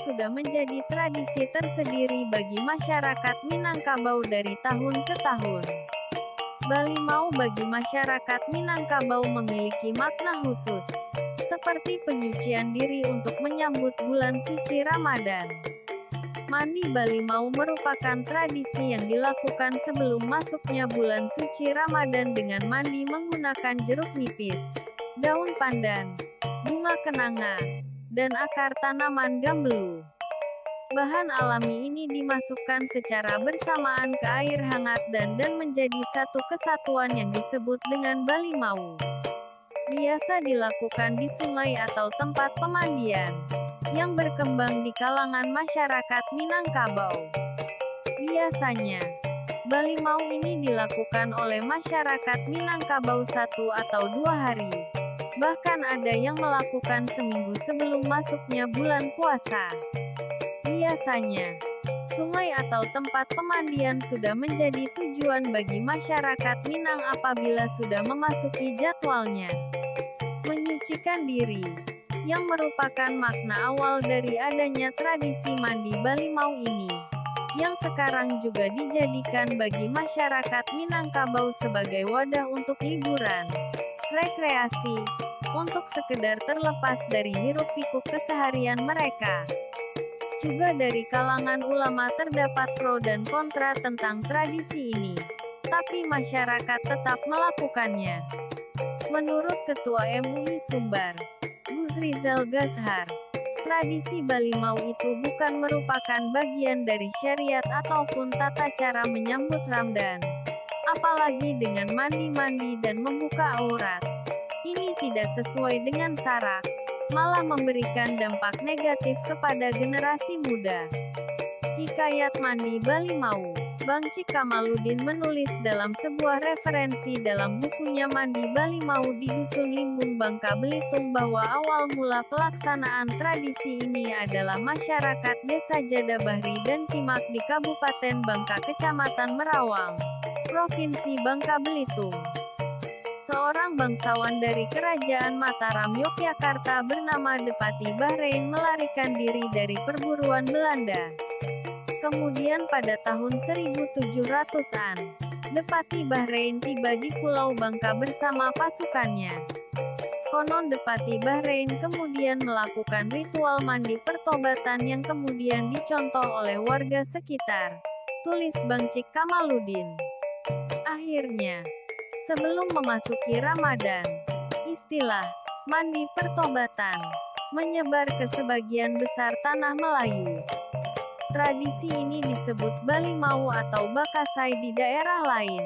sudah menjadi tradisi tersendiri bagi masyarakat Minangkabau dari tahun ke tahun. Balimau bagi masyarakat Minangkabau memiliki makna khusus, seperti penyucian diri untuk menyambut bulan suci Ramadan. Mandi Balimau merupakan tradisi yang dilakukan sebelum masuknya bulan suci Ramadan dengan mandi menggunakan jeruk nipis, daun pandan, bunga kenanga, dan akar tanaman gambelu. Bahan alami ini dimasukkan secara bersamaan ke air hangat dan menjadi satu kesatuan yang disebut dengan Balimau. Biasa dilakukan di sungai atau tempat pemandian, yang berkembang di kalangan masyarakat Minangkabau. Biasanya, Balimau ini dilakukan oleh masyarakat Minangkabau 1 atau 2 hari. Bahkan ada yang melakukan seminggu sebelum masuknya bulan puasa. Biasanya, sungai atau tempat pemandian sudah menjadi tujuan bagi masyarakat Minang apabila sudah memasuki jadwalnya. Menyucikan diri, yang merupakan makna awal dari adanya tradisi mandi Balimau ini, yang sekarang juga dijadikan bagi masyarakat Minangkabau sebagai wadah untuk liburan, rekreasi, untuk sekedar terlepas dari hiruk-pikuk keseharian mereka. Juga dari kalangan ulama terdapat pro dan kontra tentang tradisi ini, tapi masyarakat tetap melakukannya. Menurut Ketua MUI Sumbar, Gus Rizal Gazhar, tradisi Balimau itu bukan merupakan bagian dari syariat ataupun tata cara menyambut Ramadan, apalagi dengan mandi-mandi dan membuka aurat. Ini tidak sesuai dengan syarak, malah memberikan dampak negatif kepada generasi muda. Hikayat Mandi Balimau, Bang Cik Kamaludin menulis dalam sebuah referensi dalam bukunya Mandi Balimau di Dusun Limbung Bangka Belitung bahwa awal mula pelaksanaan tradisi ini adalah masyarakat Desa Jadabahri dan Kimak di Kabupaten Bangka Kecamatan Merawang, Provinsi Bangka Belitung. Seorang bangsawan dari Kerajaan Mataram Yogyakarta bernama Depati Bahrein melarikan diri dari perburuan Belanda. Kemudian pada tahun 1700-an, Depati Bahrein tiba di Pulau Bangka bersama pasukannya. Konon Depati Bahrein kemudian melakukan ritual mandi pertobatan yang kemudian dicontoh oleh warga sekitar. Tulis Bang Cik Kamaludin. Akhirnya, sebelum memasuki Ramadan, istilah mandi pertobatan menyebar ke sebagian besar tanah Melayu. Tradisi ini disebut Balimau atau Bakasai di daerah lain.